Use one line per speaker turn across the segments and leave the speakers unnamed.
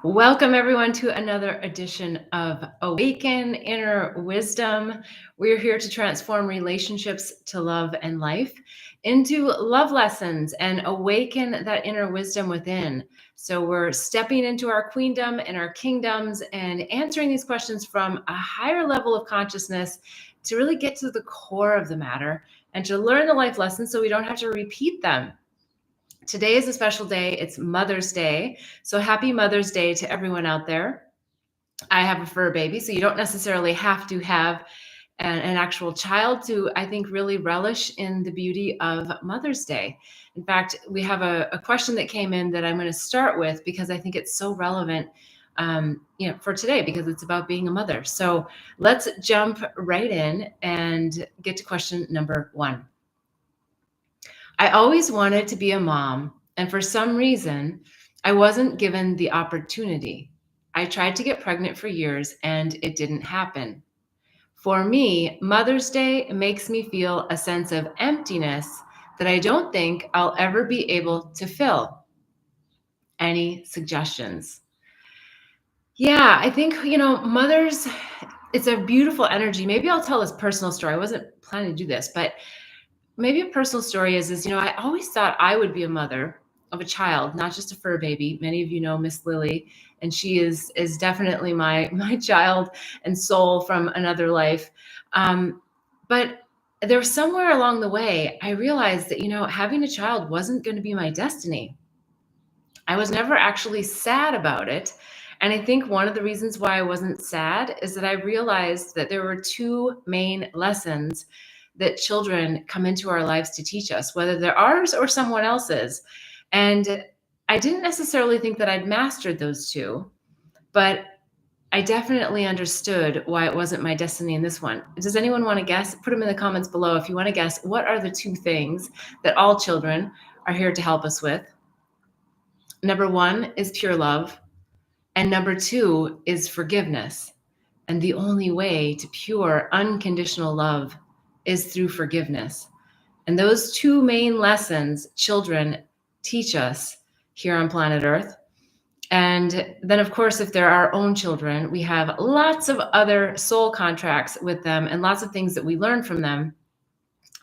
Welcome, everyone, to another edition of Awaken Inner Wisdom. We're here to transform relationships to love and life into love lessons and awaken that inner wisdom within. So, we're stepping into our queendom and our kingdoms and answering these questions from a higher level of consciousness to really get to the core of the matter and to learn the life lessons so we don't have to repeat them. Today is a special day. It's Mother's Day. So happy Mother's Day to everyone out there. I have a fur baby, so you don't necessarily have to have an actual child to, I think, really relish in the beauty of Mother's Day. In fact, we have a question that came in that I'm going to start with because I think it's so relevant for today because it's about being a mother. So let's jump right in and get to question number one. I always wanted to be a mom, and for some reason, I wasn't given the opportunity. I tried to get pregnant for years, and it didn't happen. For me, Mother's Day makes me feel a sense of emptiness that I don't think I'll ever be able to fill. Any suggestions? Yeah, I think, mothers, it's a beautiful energy. Maybe I'll tell this personal story. I wasn't planning to do this, but maybe a personal story is I always thought I would be a mother of a child, not just a fur baby. Many of you know Miss Lily, and she is definitely my my child and soul from another life. But there was somewhere along the way I realized that having a child wasn't going to be my destiny. I was never actually sad about it. And I think one of the reasons why I wasn't sad is that I realized that there were two main lessons that children come into our lives to teach us, whether they're ours or someone else's. And I didn't necessarily think that I'd mastered those two, but I definitely understood why it wasn't my destiny in this one. Does anyone want to guess? Put them in the comments below if you want to guess. What are the two things that all children are here to help us with? Number one is pure love, and number two is forgiveness. And the only way to pure, unconditional love is through forgiveness. And those two main lessons children teach us here on planet Earth. And then, of course, if they're our own children, we have lots of other soul contracts with them and lots of things that we learn from them.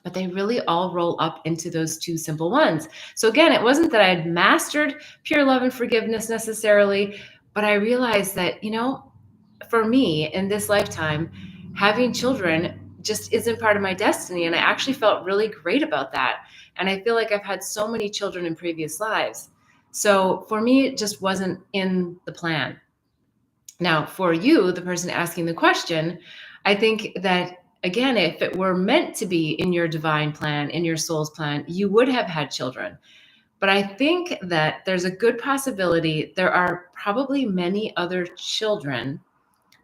But they really all roll up into those two simple ones. So again, it wasn't that I had mastered pure love and forgiveness necessarily, but I realized that, for me in this lifetime, having children just isn't part of my destiny. And I actually felt really great about that. And I feel like I've had so many children in previous lives. So for me, it just wasn't in the plan. Now, for you, the person asking the question, I think that, again, if it were meant to be in your divine plan, in your soul's plan, you would have had children. But I think that there's a good possibility there are probably many other children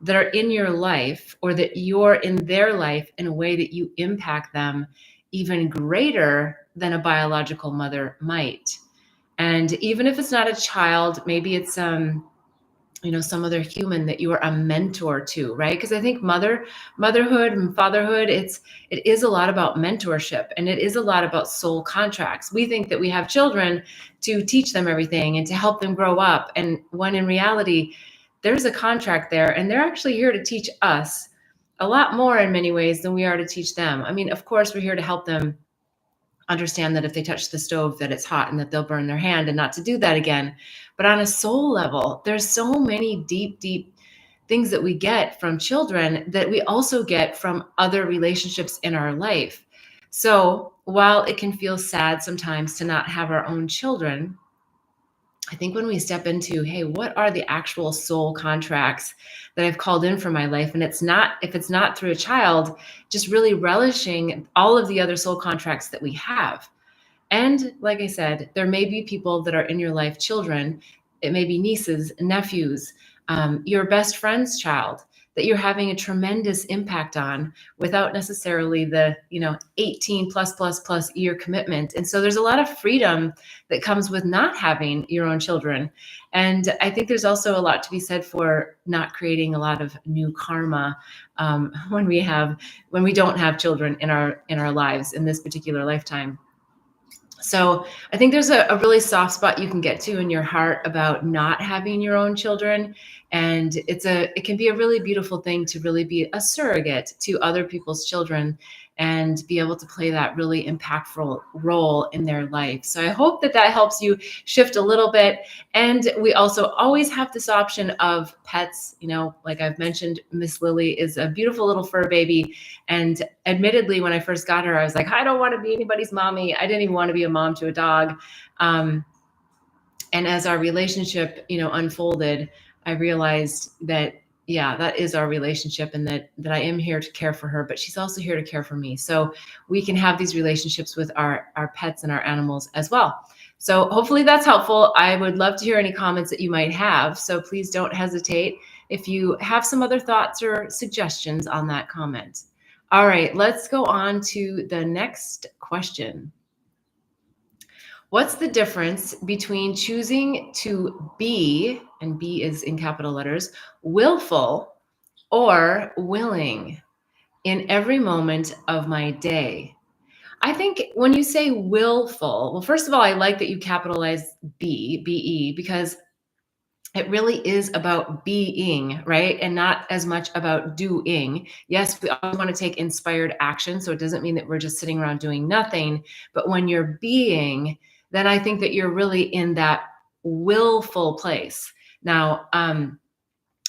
that are in your life or that you're in their life in a way that you impact them even greater than a biological mother might. And even if it's not a child, maybe it's some other human that you are a mentor to, right? Because I think motherhood and fatherhood, it is a lot about mentorship, and it is a lot about soul contracts. We think that we have children to teach them everything and to help them grow up, and when in reality there's a contract there, and they're actually here to teach us a lot more in many ways than we are to teach them. I mean, of course, we're here to help them understand that if they touch the stove that it's hot and that they'll burn their hand and not to do that again. But on a soul level, there's so many deep things that we get from children that we also get from other relationships in our life. So while it can feel sad sometimes to not have our own children, I think when we step into, hey, what are the actual soul contracts that I've called in for my life? And if it's not through a child, just really relishing all of the other soul contracts that we have. And like I said, there may be people that are in your life, children, it may be nieces, nephews, your best friend's child that you're having a tremendous impact on without necessarily the 18 plus year commitment. And so there's a lot of freedom that comes with not having your own children. And I think there's also a lot to be said for not creating a lot of new karma when we don't have children in our lives in this particular lifetime. So I think there's a really soft spot you can get to in your heart about not having your own children. And it can be a really beautiful thing to really be a surrogate to other people's children and be able to play that really impactful role in their life. So I hope that that helps you shift a little bit. And we also always have this option of pets. Like I've mentioned, Miss Lily is a beautiful little fur baby. And admittedly, when I first got her, I was like, I don't want to be anybody's mommy. I didn't even want to be a mom to a dog. And as our relationship, unfolded, I realized that, yeah, that is our relationship, and that I am here to care for her, but she's also here to care for me. So we can have these relationships with our pets and our animals as well. So hopefully that's helpful. I would love to hear any comments that you might have. So please don't hesitate if you have some other thoughts or suggestions on that comment. All right, let's go on to the next question. What's the difference between choosing to be, and be is in capital letters, willful or willing in every moment of my day? I think when you say willful, well, first of all, I like that you capitalize BE, because it really is about being, right? And not as much about doing. Yes, we always want to take inspired action. So it doesn't mean that we're just sitting around doing nothing. But when you're being, then I think that you're really in that willful place. Now,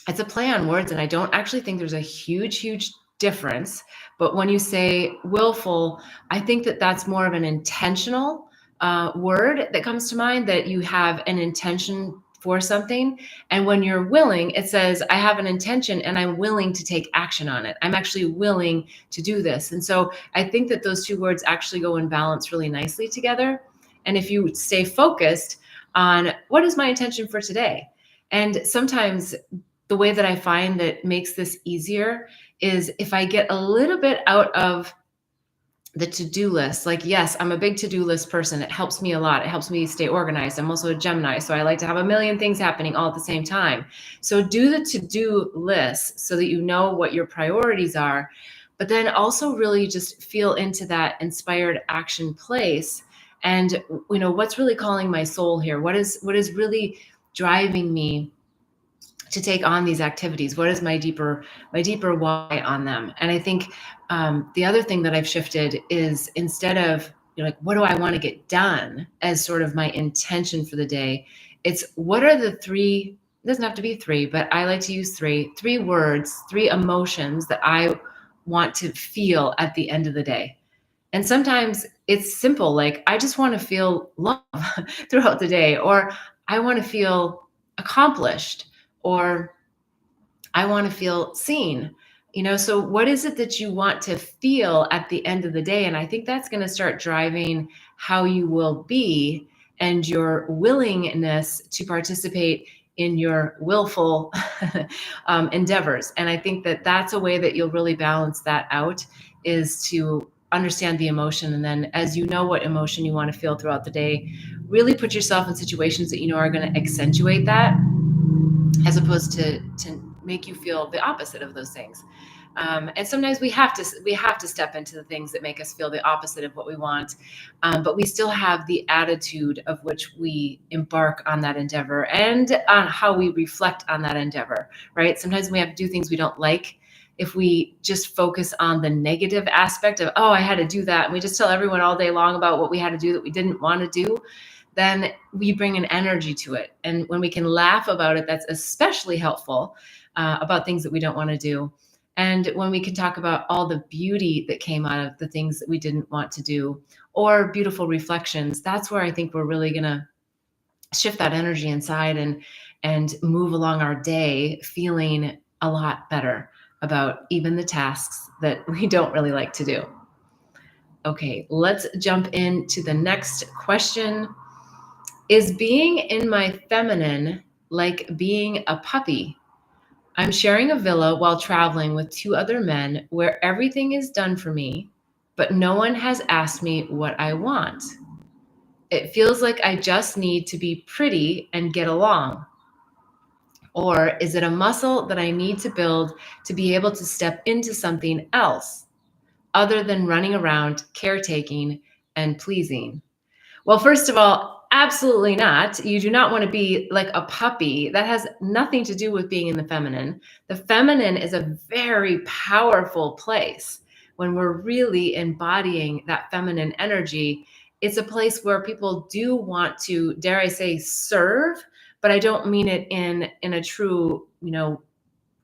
it's a play on words, and I don't actually think there's a huge difference. But when you say willful, I think that that's more of an intentional word that comes to mind, that you have an intention for something. And when you're willing, it says, I have an intention and I'm willing to take action on it. I'm actually willing to do this. And so I think that those two words actually go in balance really nicely together. And if you stay focused on what is my intention for today, and sometimes the way that I find that makes this easier is if I get a little bit out of the to-do list. Like, yes, I'm a big to-do list person. It helps me a lot. It helps me stay organized. I'm also a Gemini, so I like to have a million things happening all at the same time. So do the to-do list so that you know what your priorities are, but then also really just feel into that inspired action place. And what's really calling my soul here? What is really driving me to take on these activities? What is my deeper why on them? And I think the other thing that I've shifted is, instead of like, what do I want to get done as sort of my intention for the day, it's what are the three, it doesn't have to be three, but I like to use three words, three emotions that I want to feel at the end of the day. And sometimes it's simple, like I just want to feel love throughout the day, or I want to feel accomplished, or I want to feel seen. So what is it that you want to feel at the end of the day? And I think that's going to start driving how you will be, and your willingness to participate in your willful endeavors. And I think that that's a way that you'll really balance that out, is to understand the emotion. And then, as you know what emotion you want to feel throughout the day, really put yourself in situations that are going to accentuate that, as opposed to make you feel the opposite of those things. And sometimes we have to step into the things that make us feel the opposite of what we want, but we still have the attitude of which we embark on that endeavor, and on how we reflect on that endeavor, right? Sometimes we have to do things we don't like. If we just focus on the negative aspect of, oh, I had to do that, and we just tell everyone all day long about what we had to do that we didn't want to do, then we bring an energy to it. And when we can laugh about it, that's especially helpful, about things that we don't want to do. And when we can talk about all the beauty that came out of the things that we didn't want to do, or beautiful reflections, that's where I think we're really going to shift that energy inside, and move along our day feeling a lot better about even the tasks that we don't really like to do. Okay, let's jump into the next question. Is being in my feminine like being a puppy? I'm sharing a villa while traveling with two other men where everything is done for me, but no one has asked me what I want. It feels like I just need to be pretty and get along. Or is it a muscle that I need to build to be able to step into something else other than running around caretaking and pleasing? Well, first of all, absolutely not. You do not want to be like a puppy. That has nothing to do with being in the feminine. The feminine is a very powerful place when we're really embodying that feminine energy. It's a place where people do want to, dare I say, serve, but I don't mean it in a true,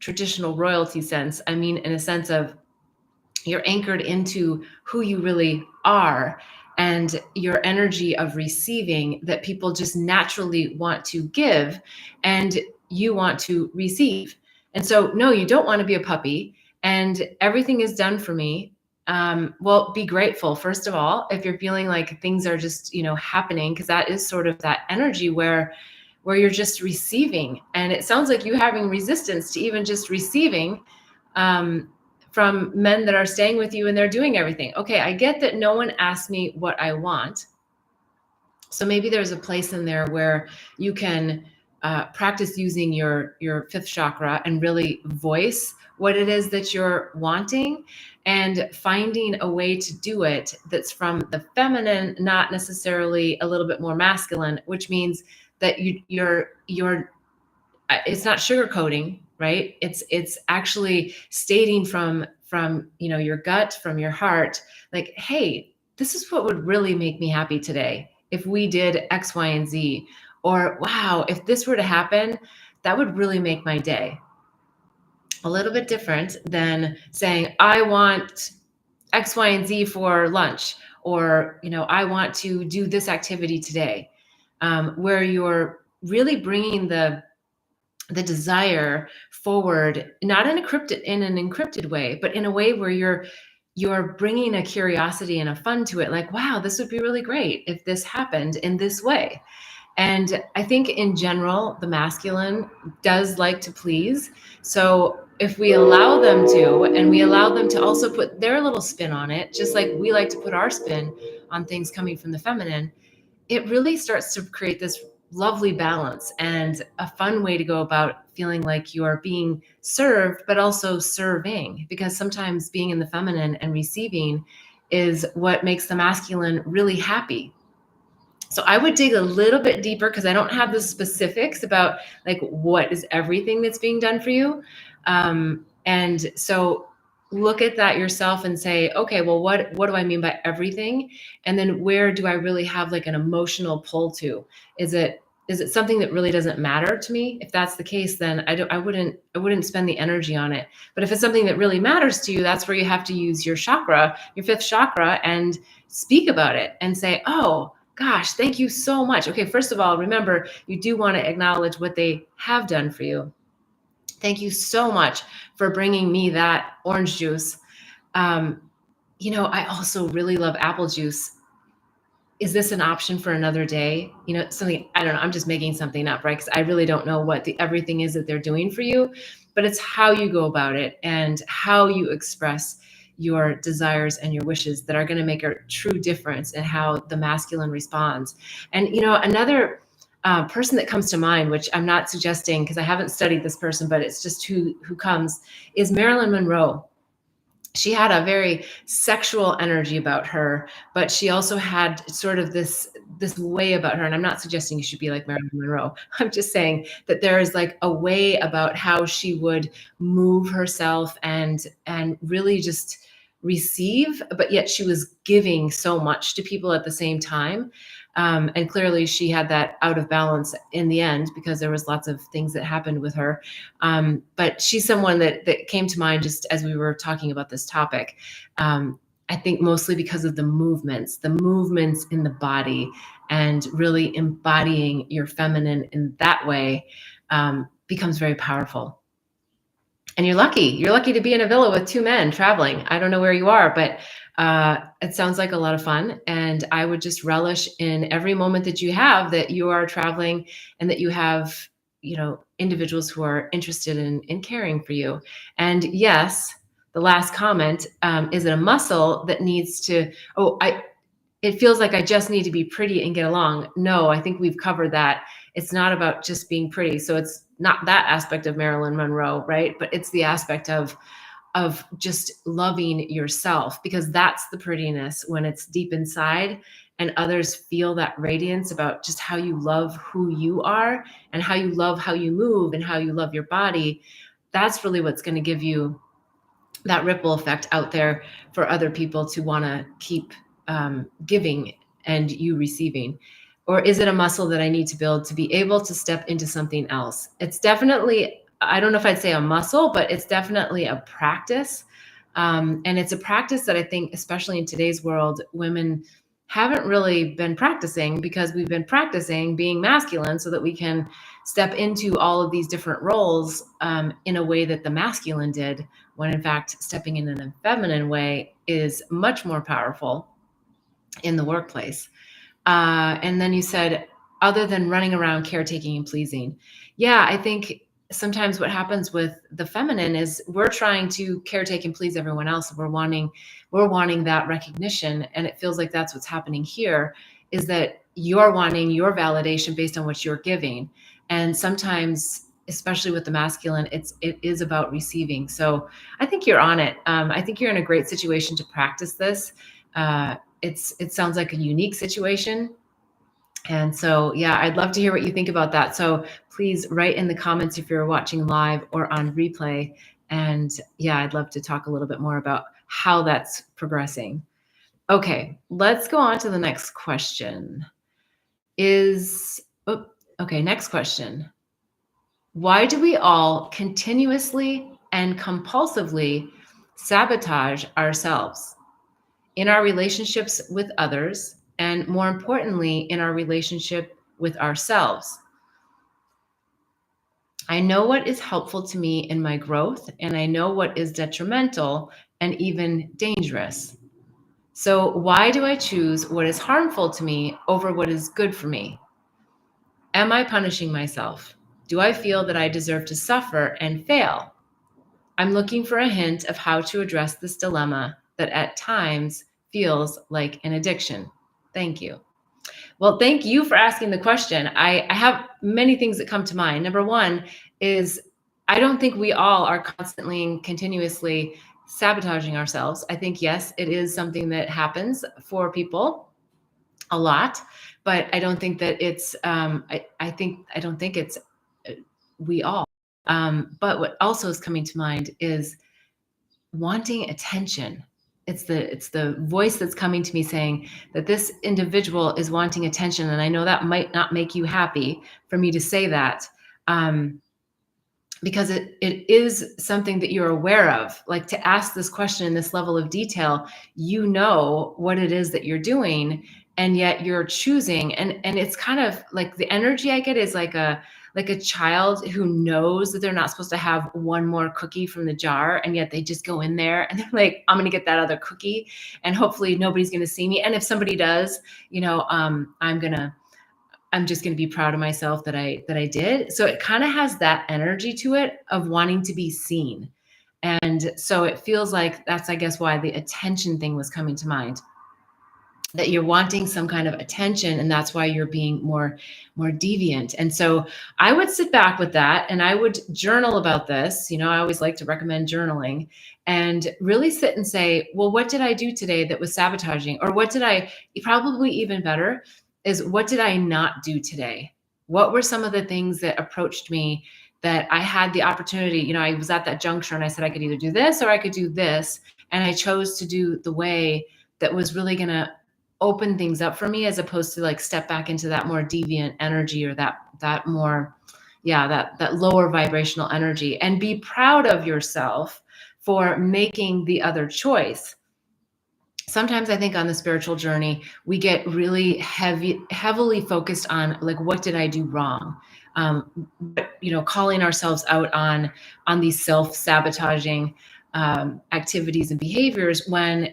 traditional royalty sense. I mean in a sense of you're anchored into who you really are and your energy of receiving that people just naturally want to give and you want to receive. And so, no, you don't want to be a puppy and everything is done for me. Well, be grateful, first of all, if you're feeling like things are just, happening, because that is sort of that energy where you're just receiving. And it sounds like you having resistance to even just receiving. From men that are staying with you and they're doing everything. Okay, I get that no one asked me what I want. So maybe there's a place in there where you can practice using your fifth chakra and really voice what it is that you're wanting and finding a way to do it that's from the feminine, not necessarily a little bit more masculine, which means that you're it's not sugarcoating, right? It's actually stating from your gut, from your heart, like, hey, this is what would really make me happy today if we did X, Y, and Z. Or wow, if this were to happen, that would really make my day. A little bit different than saying, I want X, Y, and Z for lunch, or I want to do this activity today, where you're really bringing the desire forward, not in an encrypted way, but in a way where you're bringing a curiosity and a fun to it. Like, wow, this would be really great if this happened in this way. And I think in general, the masculine does like to please. So if we allow them to, and we allow them to also put their little spin on it, just like we like to put our spin on things coming from the feminine, it really starts to create this lovely balance and a fun way to go about feeling like you are being served, but also serving, because sometimes being in the feminine and receiving is what makes the masculine really happy. So I would dig a little bit deeper because I don't have the specifics about like what is everything that's being done for you. And so look at that yourself and say, okay, well, what do I mean by everything? And then where do I really have like an emotional pull to? Is it something that really doesn't matter to me? If that's the case, then I wouldn't spend the energy on it. But if it's something that really matters to you, that's where you have to use your chakra, your fifth chakra, and speak about it and say, oh, gosh, thank you so much. Okay, first of all, remember, you do want to acknowledge what they have done for you. Thank you so much for bringing me that orange juice. I also really love apple juice. Is this an option for another day? Something, I don't know, I'm just making something up, right? Because I really don't know what the everything is that they're doing for you, but it's how you go about it and how you express your desires and your wishes that are going to make a true difference in how the masculine responds. And another person that comes to mind, which I'm not suggesting because I haven't studied this person, but it's just who comes, is Marilyn Monroe. She had a very sexual energy about her, but she also had sort of this way about her. And I'm not suggesting you should be like Marilyn Monroe. I'm just saying that there is like a way about how she would move herself and really just receive, but yet she was giving so much to people at the same time. And clearly she had that out of balance in the end because there was lots of things that happened with her. But she's someone that came to mind just as we were talking about this topic. I think mostly because of the movements in the body, and really embodying your feminine in that way becomes very powerful. And you're lucky. You're lucky to be in a villa with two men traveling. I don't know where you are, but it sounds like a lot of fun. And I would just relish in every moment that you have that you are traveling and that you have, individuals who are interested in caring for you. And yes, the last comment, is it a muscle that needs to, it feels like I just need to be pretty and get along. No, I think we've covered that. It's not about just being pretty. So it's not that aspect of Marilyn Monroe, right? But it's the aspect of just loving yourself, because that's the prettiness when it's deep inside and others feel that radiance about just how you love who you are and how you love how you move and how you love your body, that's really what's going to give you that ripple effect out there for other people to want to keep giving and you receiving? Or is it a muscle that I need to build to be able to step into something else? It's definitely, I don't know if I'd say a muscle, but it's definitely a practice. And it's a practice that I think, especially in today's world, women haven't really been practicing because we've been practicing being masculine so that we can step into all of these different roles in a way that the masculine did, when in fact, stepping in a feminine way is much more powerful in the workplace. And then you said, other than running around caretaking and pleasing. Yeah, I think sometimes what happens with the feminine is we're trying to caretake and please everyone else. We're wanting that recognition. And it feels like that's what's happening here, is that you're wanting your validation based on what you're giving. And sometimes, especially with the masculine, it is about receiving. So I think you're on it. I think you're in a great situation to practice this. It sounds like a unique situation. And so, yeah, I'd love to hear what you think about that. So please write in the comments if you're watching live or on replay. And yeah, I'd love to talk a little bit more about how that's progressing. Okay, let's go on to the next question. Next question. Why do we all continuously and compulsively sabotage ourselves in our relationships with others, and more importantly, in our relationship with ourselves? I know what is helpful to me in my growth, and I know what is detrimental and even dangerous. So why do I choose what is harmful to me over what is good for me? Am I punishing myself? Do I feel that I deserve to suffer and fail? I'm looking for a hint of how to address this dilemma that at times feels like an addiction. Thank you. Well, thank you for asking the question. I have many things that come to mind. Number one is, I don't think we all are constantly and continuously sabotaging ourselves. I think, yes, it is something that happens for people a lot, but I don't think that it's, I don't think it's we all. But what also is coming to mind is wanting attention. It's the voice that's coming to me saying that this individual is wanting attention. And I know that might not make you happy for me to say that, because it is something that you're aware of. Like, to ask this question in this level of detail, you know what it is that you're doing, and yet you're choosing. And it's kind of like, the energy I get is like a child who knows that they're not supposed to have one more cookie from the jar, and yet they just go in there and they're like, I'm going to get that other cookie, and hopefully nobody's going to see me. And if somebody does, I'm just going to be proud of myself that I did. So it kind of has that energy to it of wanting to be seen. And so it feels like that's, I guess, why the attention thing was coming to mind, that you're wanting some kind of attention, and that's why you're being more deviant. And so I would sit back with that, and I would journal about this. I always like to recommend journaling, and really sit and say, well, what did I do today that was sabotaging? Or probably even better is, what did I not do today? What were some of the things that approached me that I had the opportunity? I was at that juncture and I said I could either do this or I could do this. And I chose to do the way that was really going to open things up for me, as opposed to like step back into that more deviant energy, or that more, that lower vibrational energy, and be proud of yourself for making the other choice. Sometimes I think on the spiritual journey, we get really heavily focused on, like, what did I do wrong? Calling ourselves out on these self-sabotaging activities and behaviors, when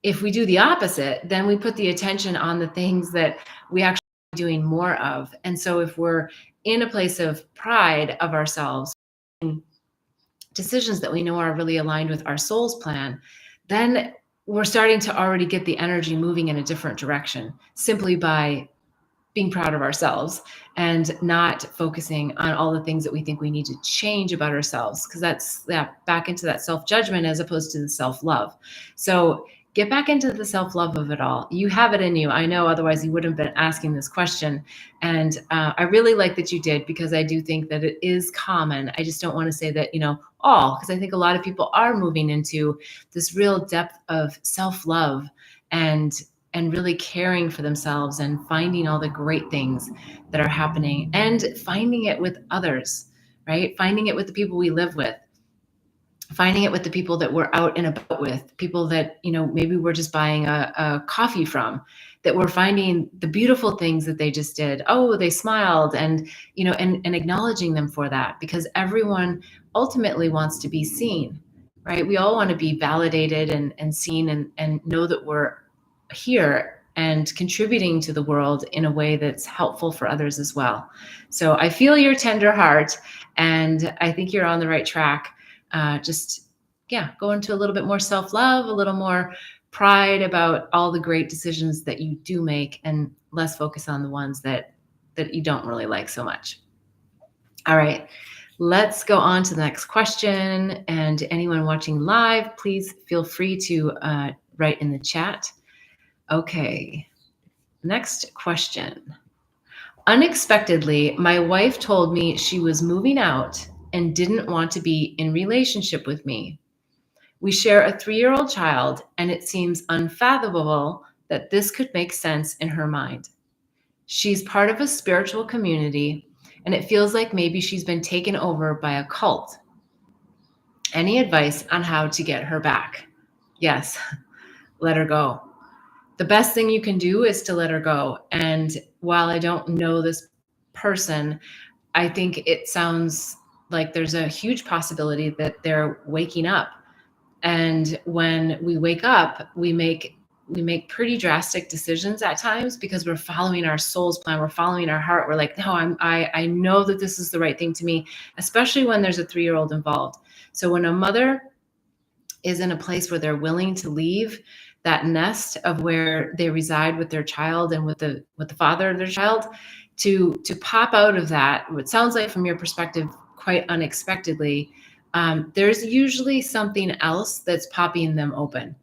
if we do the opposite, then we put the attention on the things that we actually are doing more of. And so if we're in a place of pride of ourselves, decisions that we know are really aligned with our soul's plan, then we're starting to already get the energy moving in a different direction, simply by being proud of ourselves and not focusing on all the things that we think we need to change about ourselves, because that's back into that self-judgment as opposed to the self-love. So get back into the self-love of it all. You have it in you. I know, otherwise you wouldn't have been asking this question. And I really like that you did, because I do think that it is common. I just don't want to say that, all, because I think a lot of people are moving into this real depth of self-love and really caring for themselves and finding all the great things that are happening and finding it with others, right? Finding it with the people we live with, finding it with the people that we're out and about with, people that, maybe we're just buying a coffee from, that we're finding the beautiful things that they just did. Oh, they smiled, and, and acknowledging them for that, because everyone ultimately wants to be seen, right? We all want to be validated and seen, and know that we're here and contributing to the world in a way that's helpful for others as well. So I feel your tender heart, and I think you're on the right track. Go into a little bit more self-love, a little more pride about all the great decisions that you do make, and less focus on the ones that you don't really like so much. All right, let's go on to the next question. And anyone watching live, please feel free to write in the chat. Okay, next question. Unexpectedly, my wife told me she was moving out and didn't want to be in relationship with me. We share a 3-year-old child, and it seems unfathomable that this could make sense in her mind. She's part of a spiritual community, and it feels like maybe she's been taken over by a cult. Any advice on how to get her back? Yes, let her go. The best thing you can do is to let her go. And while I don't know this person, I think it sounds like there's a huge possibility that they're waking up. And when we wake up, we make pretty drastic decisions at times, because we're following our soul's plan. We're following our heart. We're like, no, I know that this is the right thing to me, especially when there's a 3-year-old involved. So when a mother is in a place where they're willing to leave that nest of where they reside with their child and with the father of their child, to pop out of that, what sounds like from your perspective quite unexpectedly, there's usually something else that's popping them open.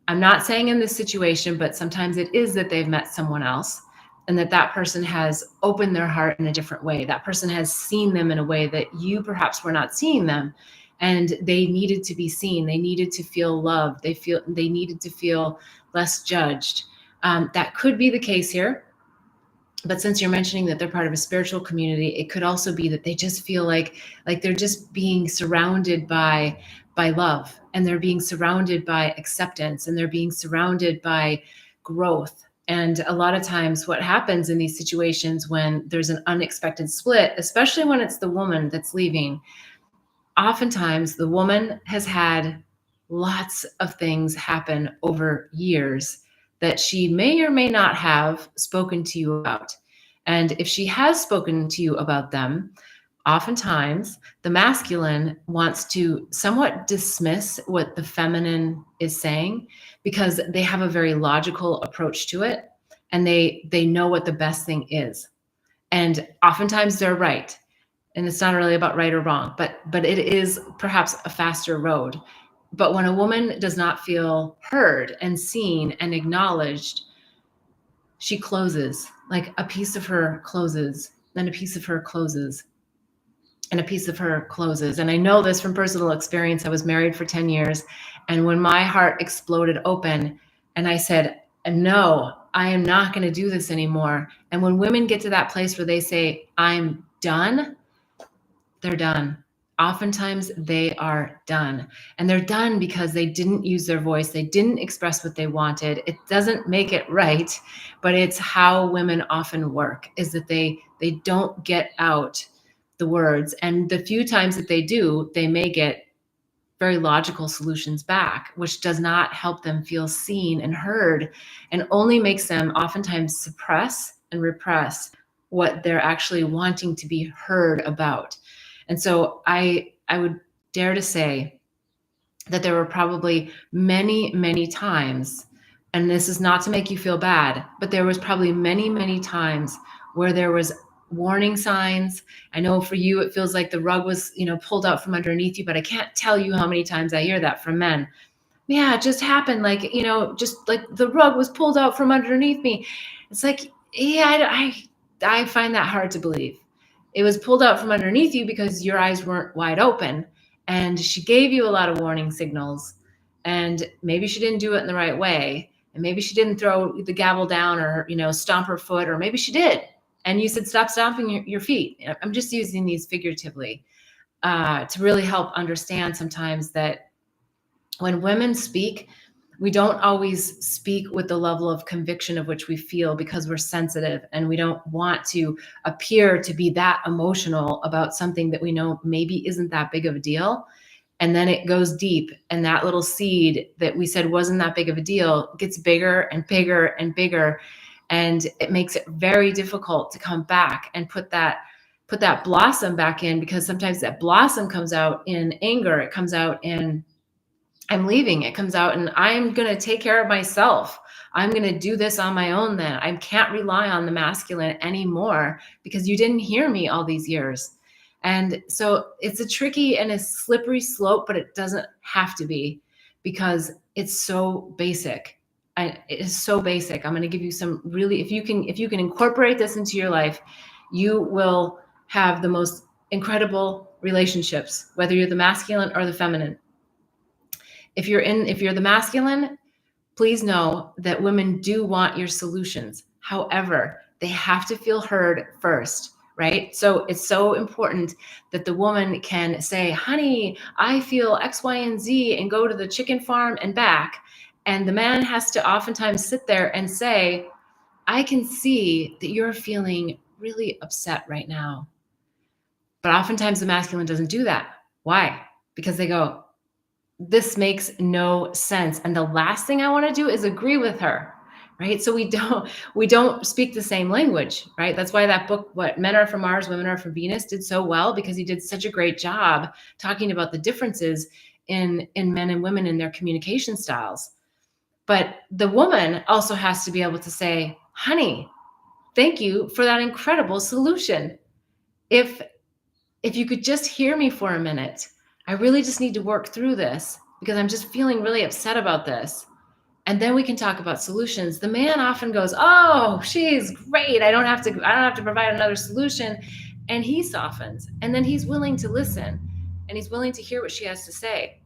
I'm not saying in this situation, but sometimes it is that they've met someone else, and that person has opened their heart in a different way. That person has seen them in a way that you perhaps were not seeing them, and they needed to be seen. They needed to feel loved. They needed to feel less judged. That could be the case here. But since you're mentioning that they're part of a spiritual community, it could also be that they just feel like they're just being surrounded by love, and they're being surrounded by acceptance, and they're being surrounded by growth. And a lot of times what happens in these situations when there's an unexpected split, especially when it's the woman that's leaving, oftentimes the woman has had lots of things happen over years that she may or may not have spoken to you about. And if she has spoken to you about them, oftentimes the masculine wants to somewhat dismiss what the feminine is saying, because they have a very logical approach to it, and they know what the best thing is. And oftentimes they're right. And it's not really about right or wrong, but it is perhaps a faster road. But when a woman does not feel heard and seen and acknowledged, she closes. Like a piece of her closes, then a piece of her closes, and a piece of her closes. And I know this from personal experience. I was married for 10 years. And when my heart exploded open and I said, no, I am not going to do this anymore. And when women get to that place where they say, I'm done, they're done. Oftentimes they are done, and they're done because they didn't use their voice. They didn't express what they wanted. It doesn't make it right, but it's how women often work, is that they don't get out the words. And the few times that they do, they may get very logical solutions back, which does not help them feel seen and heard, and only makes them oftentimes suppress and repress what they're actually wanting to be heard about. And so I would dare to say that there were probably many, many times, and this is not to make you feel bad, but there was probably many, many times where there was warning signs. I know for you, it feels like the rug was, pulled out from underneath you, but I can't tell you how many times I hear that from men. yeah, it just happened. Like, just like the rug was pulled out from underneath me. It's like, yeah, I find that hard to believe. It was pulled out from underneath you because your eyes weren't wide open. And she gave you a lot of warning signals. And maybe she didn't do it in the right way. And maybe she didn't throw the gavel down or, stomp her foot, or maybe she did. And you said, stop stomping your feet. I'm just using these figuratively to really help understand sometimes that when women speak, we don't always speak with the level of conviction of which we feel, because we're sensitive and we don't want to appear to be that emotional about something that we know maybe isn't that big of a deal. And then it goes deep, and that little seed that we said wasn't that big of a deal gets bigger and bigger and bigger. And it makes it very difficult to come back and put that blossom back in, because sometimes that blossom comes out in anger. It comes out in, I'm leaving. It comes out, and I'm going to take care of myself. I'm going to do this on my own then. I can't rely on the masculine anymore because you didn't hear me all these years. And so it's a tricky and a slippery slope, but it doesn't have to be, because it's so basic. It is so basic. I'm going to give you some really, if you can incorporate this into your life, you will have the most incredible relationships, whether you're the masculine or the feminine. If you're the masculine, please know that women do want your solutions. However, they have to feel heard first, right? So it's so important that the woman can say, honey, I feel X, Y, and Z, and go to the chicken farm and back. And the man has to oftentimes sit there and say, I can see that you're feeling really upset right now. But oftentimes the masculine doesn't do that. Why? Because they go, this makes no sense. And the last thing I want to do is agree with her. Right. So we don't speak the same language. Right. That's why that book, What Men Are from Mars, Women Are from Venus, did so well, because he did such a great job talking about the differences in men and women in their communication styles. But the woman also has to be able to say, honey, thank you for that incredible solution. If if you could just hear me for a minute, I really just need to work through this because I'm just feeling really upset about this. And then we can talk about solutions. The man often goes, "Oh, she's great. I don't have to provide another solution." And he softens. And then he's willing to listen, and he's willing to hear what she has to say.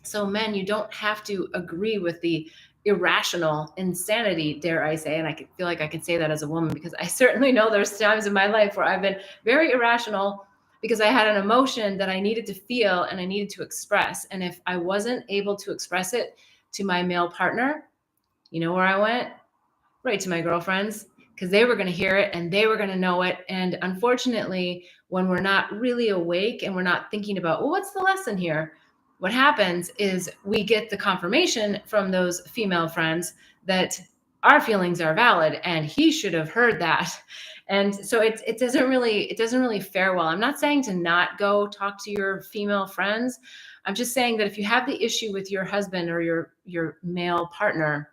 So men, you don't have to agree with the irrational insanity, dare I say, and I feel like I can say that as a woman, because I certainly know there's times in my life where I've been very irrational because I had an emotion that I needed to feel and I needed to express. And if I wasn't able to express it to my male partner, you know where I went? Right to my girlfriends, because they were going to hear it and they were going to know it. And unfortunately, when we're not really awake and we're not thinking about, well, what's the lesson here? What happens is we get the confirmation from those female friends that our feelings are valid and he should have heard that. And so it doesn't really fare well. I'm not saying to not go talk to your female friends. I'm just saying that if you have the issue with your husband or your male partner,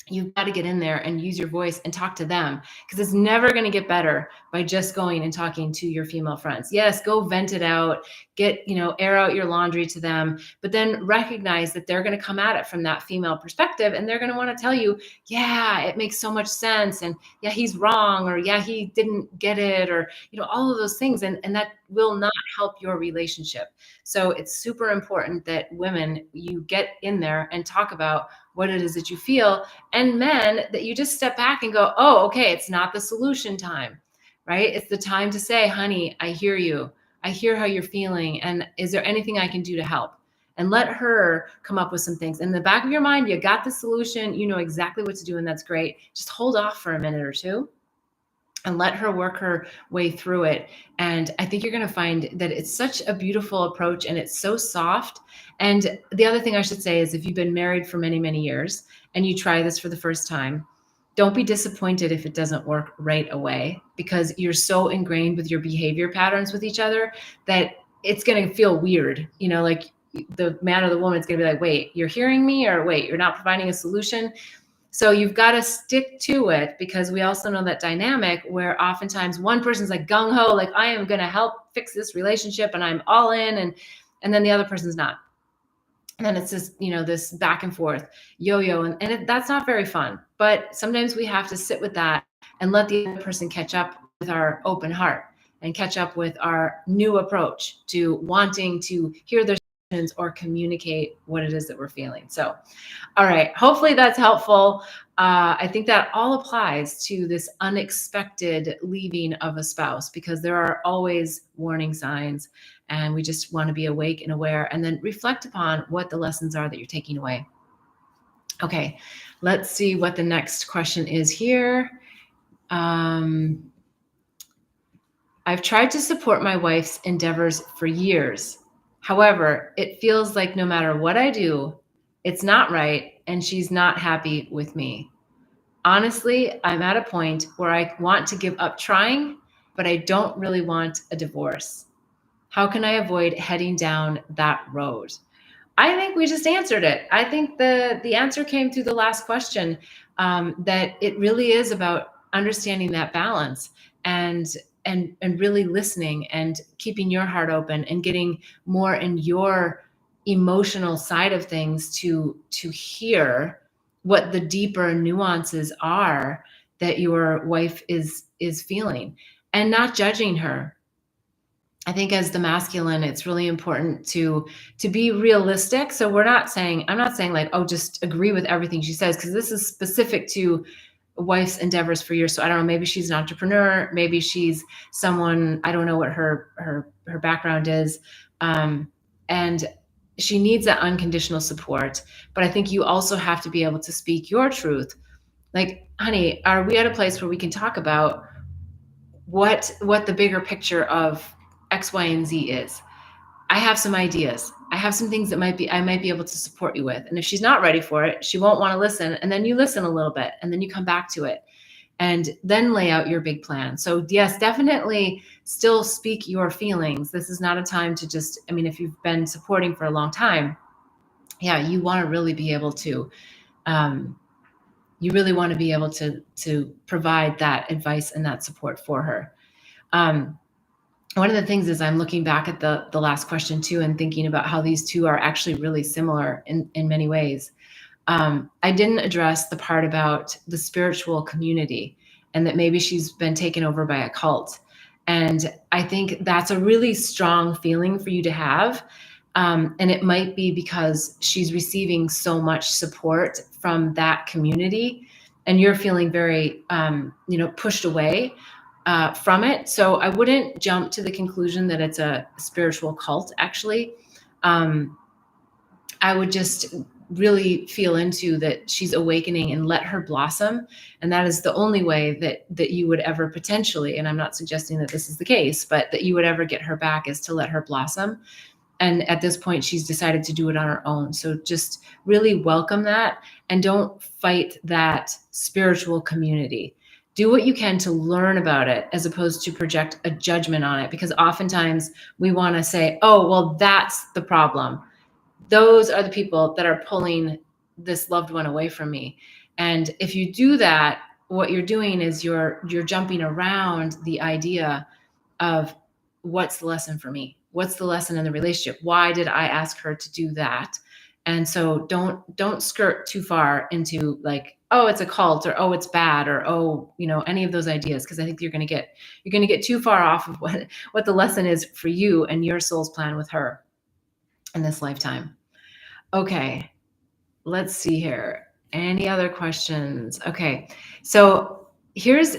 you've got to get in there and use your voice and talk to them, because it's never going to get better by just going and talking to your female friends. Yes, go vent it out, air out your laundry to them, but then recognize that they're going to come at it from that female perspective, and they're going to want to tell you, yeah, it makes so much sense, and yeah, he's wrong, or yeah, he didn't get it, or all of those things, and that will not help your relationship. So it's super important that women, you get in there and talk about what it is that you feel, and men, that you just step back and go, oh, okay, it's not the solution time, right? It's the time to say, honey, I hear you. I hear how you're feeling. And is there anything I can do to help? And let her come up with some things. In the back of your mind, you got the solution. You know exactly what to do. And that's great. Just hold off for a minute or two and let her work her way through it. And I think you're going to find that it's such a beautiful approach, and it's so soft. And the other thing I should say is, if you've been married for many, many years and you try this for the first time, don't be disappointed if it doesn't work right away, because you're so ingrained with your behavior patterns with each other that it's going to feel weird. Like the man or the woman is going to be like, wait, you're hearing me, or wait, you're not providing a solution. So you've got to stick to it, because we also know that dynamic where oftentimes one person's like gung ho, like I am going to help fix this relationship and I'm all in. And then the other person's not. And then it's this, this back and forth yo-yo. That's not very fun. But sometimes we have to sit with that and let the other person catch up with our open heart and catch up with our new approach to wanting to hear their solutions or communicate what it is that we're feeling. So, all right, hopefully that's helpful. I think that all applies to this unexpected leaving of a spouse, because there are always warning signs, and we just want to be awake and aware and then reflect upon what the lessons are that you're taking away. Okay, let's see what the next question is here. I've tried to support my wife's endeavors for years. However, it feels like no matter what I do, it's not right, and she's not happy with me. Honestly, I'm at a point where I want to give up trying, but I don't really want a divorce. How can I avoid heading down that road? I think we just answered it. I think the answer came through the last question, that it really is about understanding that balance and and really listening and keeping your heart open and getting more in your emotional side of things to hear what the deeper nuances are that your wife is feeling, and not judging her. I think as the masculine, it's really important to be realistic. So I'm not saying like, oh, just agree with everything she says, because this is specific to wife's endeavors for years. So I don't know, maybe she's an entrepreneur, maybe she's someone, I don't know what her background is. And she needs that unconditional support. But I think you also have to be able to speak your truth. Like, honey, are we at a place where we can talk about what the bigger picture of X, Y, and Z is? I have some ideas. I have some things that I might be able to support you with. And if she's not ready for it, she won't want to listen. And then you listen a little bit, and then you come back to it and then lay out your big plan. So yes, definitely still speak your feelings. This is not a time to just, if you've been supporting for a long time, yeah, you want to really be able to, provide that advice and that support for her. One of the things is I'm looking back at the last question too, and thinking about how these two are actually really similar in many ways. I didn't address the part about the spiritual community and that maybe she's been taken over by a cult. And I think that's a really strong feeling for you to have. And it might be because she's receiving so much support from that community, and you're feeling very, pushed away from it. So I wouldn't jump to the conclusion that it's a spiritual cult, actually. I would just really feel into that she's awakening, and let her blossom. And that is the only way that you would ever potentially, and I'm not suggesting that this is the case, but that you would ever get her back, is to let her blossom. And at this point, she's decided to do it on her own. So just really welcome that, and don't fight that spiritual community. Do what you can to learn about it, as opposed to project a judgment on it, because oftentimes we want to say, oh, well, that's the problem. Those are the people that are pulling this loved one away from me. And if you do that, what you're doing is you're jumping around the idea of, what's the lesson for me? What's the lesson in the relationship? Why did I ask her to do that? And so don't skirt too far into like, oh, it's a cult, or oh, it's bad, or oh, any of those ideas, because I think you're going to get too far off of what the lesson is for you and your soul's plan with her in this lifetime. Okay, let's see here. Any other questions? Okay, so here's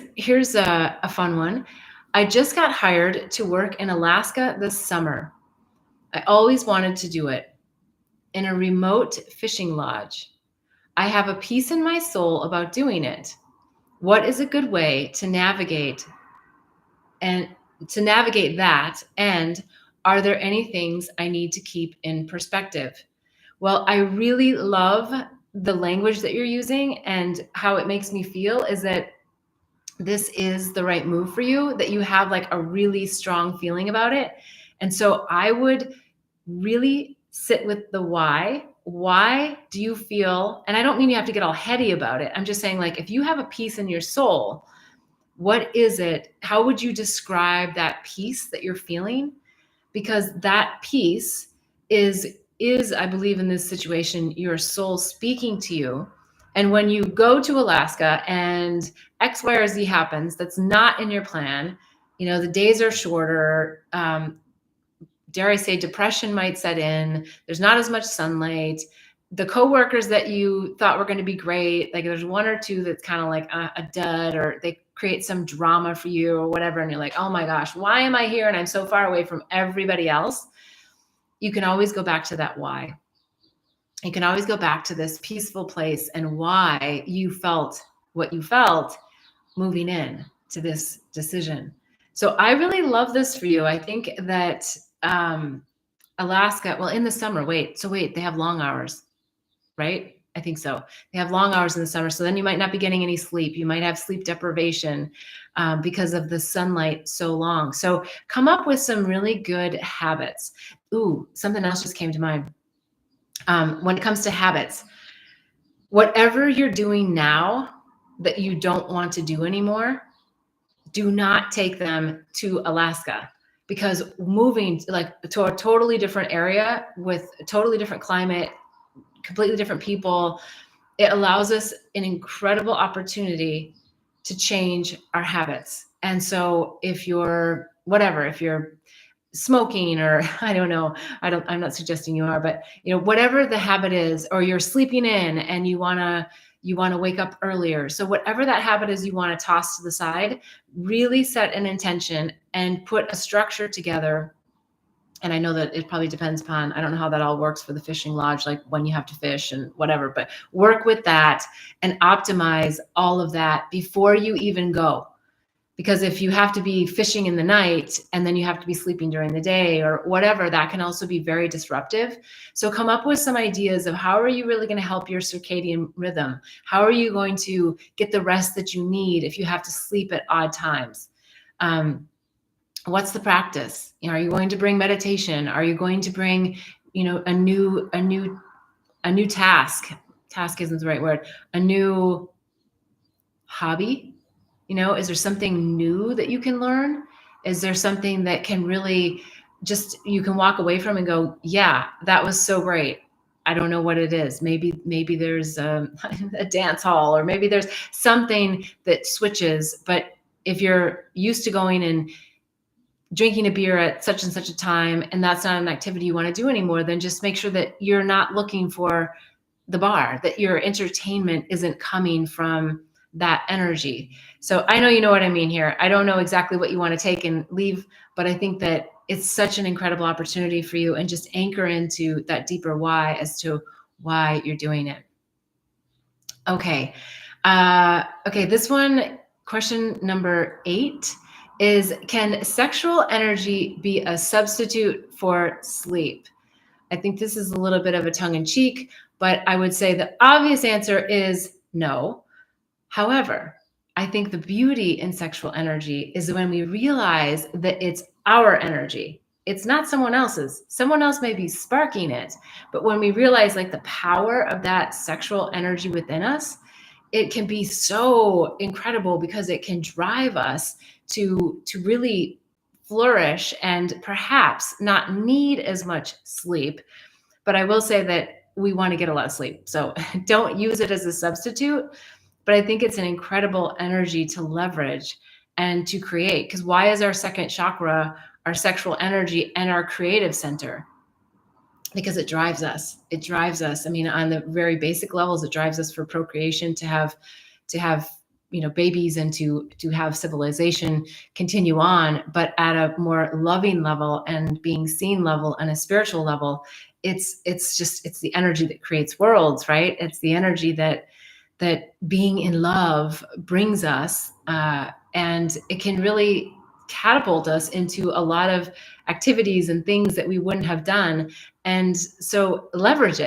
a fun one. I just got hired to work in Alaska this summer. I always wanted to do it, in a remote fishing lodge. I have a peace in my soul about doing it. What is a good way to navigate that? And are there any things I need to keep in perspective? Well, I really love the language that you're using, and how it makes me feel is that this is the right move for you, that you have like a really strong feeling about it. And so I would really sit with the why. Why do you feel, and I don't mean you have to get all heady about it. I'm just saying, like, if you have a peace in your soul, what is it? How would you describe that peace that you're feeling? Because that peace is is, I believe, in this situation, your soul speaking to you. And when you go to Alaska and X, Y, or Z happens, that's not in your plan, the days are shorter. Dare I say, depression might set in. There's not as much sunlight. The coworkers that you thought were going to be great, like there's one or two that's kind of like a dud, or they create some drama for you or whatever. And you're like, oh my gosh, why am I here? And I'm so far away from everybody else. You can always go back to that why. You can always go back to this peaceful place and why you felt what you felt moving in to this decision. So I really love this for you. I think that Alaska, well, in the summer, wait, they have long hours, right? I think so. They have long hours in the summer. So then you might not be getting any sleep. You might have sleep deprivation because of the sunlight so long. So come up with some really good habits. Ooh, something else just came to mind. When it comes to habits, whatever you're doing now that you don't want to do anymore, do not take them to Alaska, because moving like to a totally different area with a totally different climate, completely different people, it allows us an incredible opportunity to change our habits. And so if you're smoking, or I don't know, I'm not suggesting you are, but whatever the habit is, or you're sleeping in and you want to wake up earlier. So whatever that habit is you want to toss to the side, really set an intention and put a structure together. And I know that it probably depends upon, I don't know how that all works for the fishing lodge, like when you have to fish and whatever, but work with that and optimize all of that before you even go. Because if you have to be fishing in the night and then you have to be sleeping during the day or whatever, that can also be very disruptive. So come up with some ideas of how are you really going to help your circadian rhythm? How are you going to get the rest that you need if you have to sleep at odd times? What's the practice? Are you going to bring meditation? Are you going to bring, a new task? Task isn't the right word. A new hobby? Is there something new that you can learn? Is there something that can really you can walk away from and go, yeah, that was so great. I don't know what it is. Maybe there's a dance hall, or maybe there's something that switches. But if you're used to going and drinking a beer at such and such a time, and that's not an activity you want to do anymore, then just make sure that you're not looking for the bar, that your entertainment isn't coming from that energy. So I know you know what I mean here. I don't know exactly what you want to take and leave, but I think that it's such an incredible opportunity for you, and just anchor into that deeper why as to why you're doing it. Okay. This one, question number 8 is, can sexual energy be a substitute for sleep? I think this is a little bit of a tongue in cheek, but I would say the obvious answer is no. However, I think the beauty in sexual energy is when we realize that it's our energy. It's not someone else's. Someone else may be sparking it, but when we realize like the power of that sexual energy within us, it can be so incredible, because it can drive us to really flourish and perhaps not need as much sleep. But I will say that we want to get a lot of sleep. So don't use it as a substitute. But I think it's an incredible energy to leverage and to create. Because why is our second chakra our sexual energy and our creative center? Because it drives us. It drives us. I mean, on the very basic levels, it drives us for procreation, to have babies, and to have civilization continue on. But at a more loving level and being seen level and a spiritual level, it's the energy that creates worlds, right? It's the energy that being in love brings us, and it can really catapult us into a lot of activities and things that we wouldn't have done. And so leverage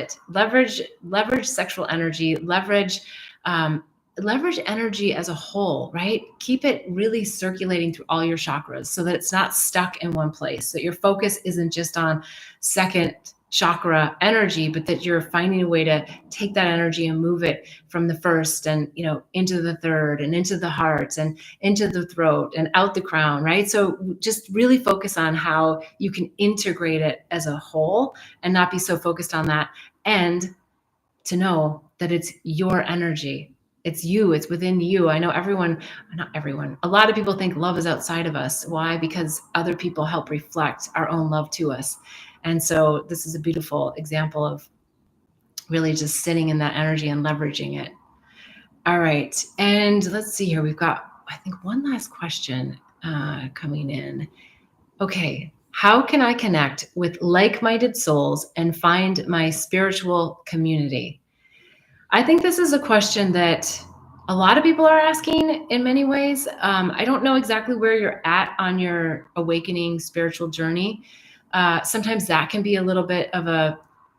sexual energy, leverage energy as a whole, right? Keep it really circulating through all your chakras so that it's not stuck in one place, that your focus isn't just on second chakra energy, but that you're finding a way to take that energy and move it from the first and, into the third and into the heart and into the throat and out the crown, right? So just really focus on how you can integrate it as a whole and not be so focused on that. And to know that it's your energy. It's you, it's within you. I know everyone, not everyone, a lot of people think love is outside of us. Why? Because other people help reflect our own love to us. And so this is a beautiful example of really just sitting in that energy and leveraging it. All right. And let's see here. We've got, I think, one last question coming in. Okay. How can I connect with like minded souls and find my spiritual community? I think this is a question that a lot of people are asking in many ways. I don't know exactly where you're at on your awakening spiritual journey. Sometimes that can be a little bit of a,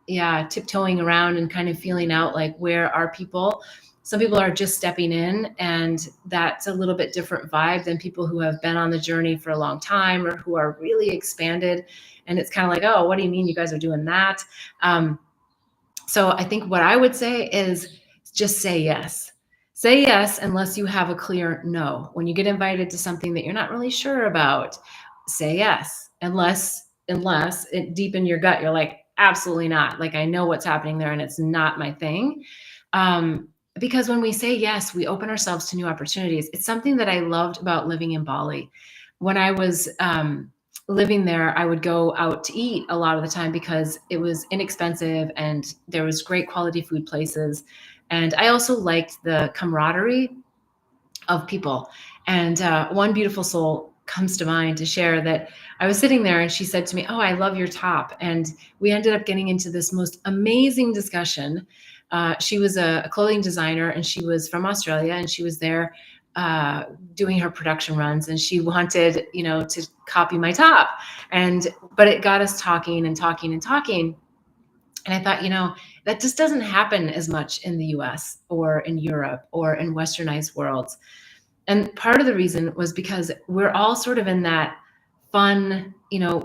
yeah, tiptoeing around and kind of feeling out like, where are people? Some people are just stepping in, and that's a little bit different vibe than people who have been on the journey for a long time or who are really expanded. And it's kind of like, oh, what do you mean you guys are doing that? So I think what I would say is just say yes. Say yes unless you have a clear no. When you get invited to something that you're not really sure about, say yes. Unless it deep in your gut you're like, absolutely not. Like, I know what's happening there and it's not my thing. Because when we say yes, we open ourselves to new opportunities. It's something that I loved about living in Bali. When I was living there, I would go out to eat a lot of the time because it was inexpensive and there was great quality food places. And I also liked the camaraderie of people. And one beautiful soul comes to mind to share that I was sitting there and she said to me, "Oh, I love your top." And we ended up getting into this most amazing discussion. She was a clothing designer and she was from Australia, and she was there uh, doing her production runs, and she wanted, to copy my top. But it got us talking and talking and talking. And I thought, that just doesn't happen as much in the US or in Europe or in westernized worlds. And part of the reason was because we're all sort of in that fun,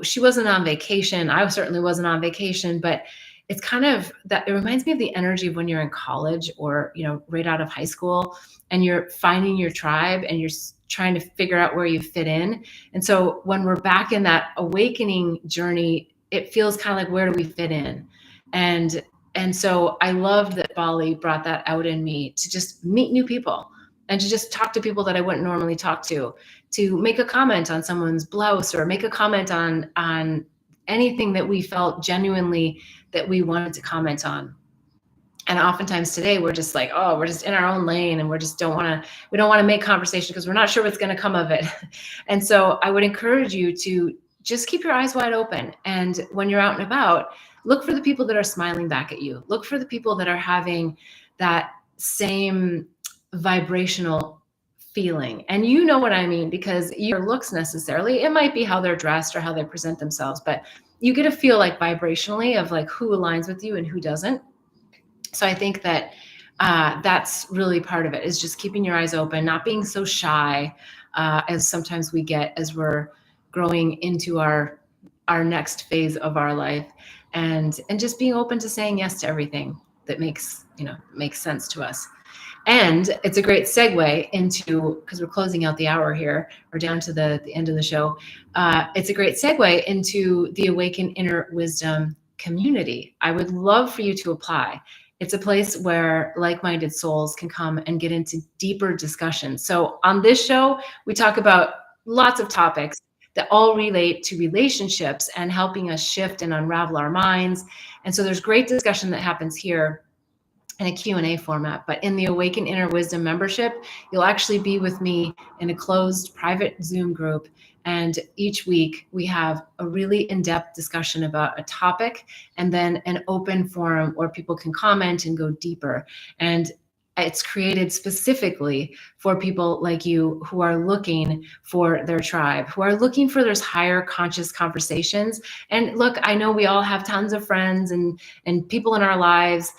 she wasn't on vacation. I certainly wasn't on vacation, but it's kind of that it reminds me of the energy of when you're in college or, right out of high school and you're finding your tribe and you're trying to figure out where you fit in. And so when we're back in that awakening journey, it feels kind of like, where do we fit in? And and so I loved that Bali brought that out in me to just meet new people and to just talk to people that I wouldn't normally talk to make a comment on someone's blouse or make a comment on anything that we felt genuinely that we wanted to comment on. And oftentimes today we're just like, oh, we're just in our own lane and we don't want to make conversation because we're not sure what's going to come of it. And so I would encourage you to just keep your eyes wide open. And when you're out and about, look for the people that are smiling back at you. Look for the people that are having that same vibrational feeling. And you know what I mean, because your looks necessarily, it might be how they're dressed or how they present themselves, but you get a feel like vibrationally of like who aligns with you and who doesn't. So I think that that's really part of it, is just keeping your eyes open, not being so shy as sometimes we get as we're growing into our next phase of our life, and just being open to saying yes to everything that makes sense to us. And it's a great segue into, because we're closing out the hour here, or down to the end of the show. It's a great segue into the Awaken Inner Wisdom community. I would love for you to apply. It's a place where like-minded souls can come and get into deeper discussions. So on this show, we talk about lots of topics that all relate to relationships and helping us shift and unravel our minds. And so there's great discussion that happens here in a Q&A format. But in the Awaken Inner Wisdom membership, you'll actually be with me in a closed private Zoom group. And each week we have a really in-depth discussion about a topic, and then an open forum where people can comment and go deeper. And it's created specifically for people like you who are looking for their tribe, who are looking for those higher conscious conversations. And look, I know we all have tons of friends and people in our lives,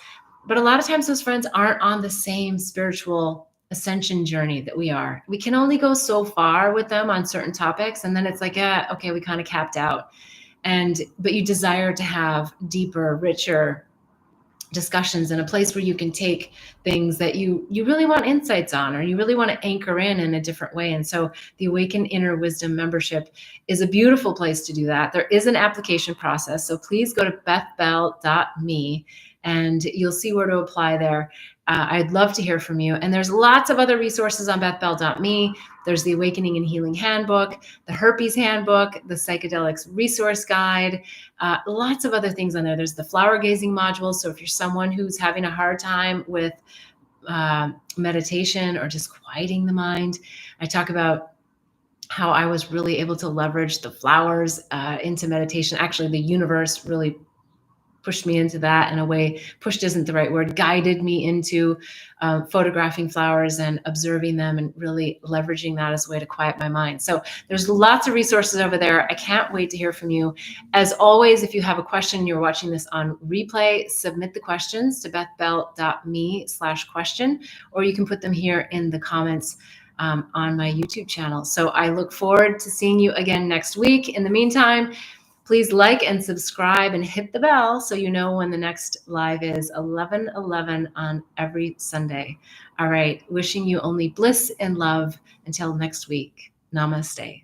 but a lot of times those friends aren't on the same spiritual ascension journey that we are. We can only go so far with them on certain topics. And then it's like, yeah, okay, we kind of capped out. but you desire to have deeper, richer discussions in a place where you can take things that you really want insights on, or you really want to anchor in a different way. And so the Awaken Inner Wisdom membership is a beautiful place to do that. There is an application process, so please go to bethbell.me and you'll see where to apply there. I'd love to hear from you. And there's lots of other resources on bethbell.me. There's the Awakening and Healing Handbook, the Herpes Handbook, the Psychedelics Resource Guide, lots of other things on there. There's the flower gazing module. So if you're someone who's having a hard time with meditation or just quieting the mind, I talk about how I was really able to leverage the flowers into meditation. Actually, the universe really pushed me into that in a way. Pushed isn't the right word. Guided me into photographing flowers and observing them and really leveraging that as a way to quiet my mind. So there's lots of resources over there. I can't wait to hear from you. As always, if you have a question, you're watching this on replay, submit the questions to bethbell.me/question, or you can put them here in the comments on my YouTube channel. So I look forward to seeing you again next week. In the meantime, please like and subscribe and hit the bell so you know when the next live is, 11:11 on every Sunday. All right. Wishing you only bliss and love until next week. Namaste.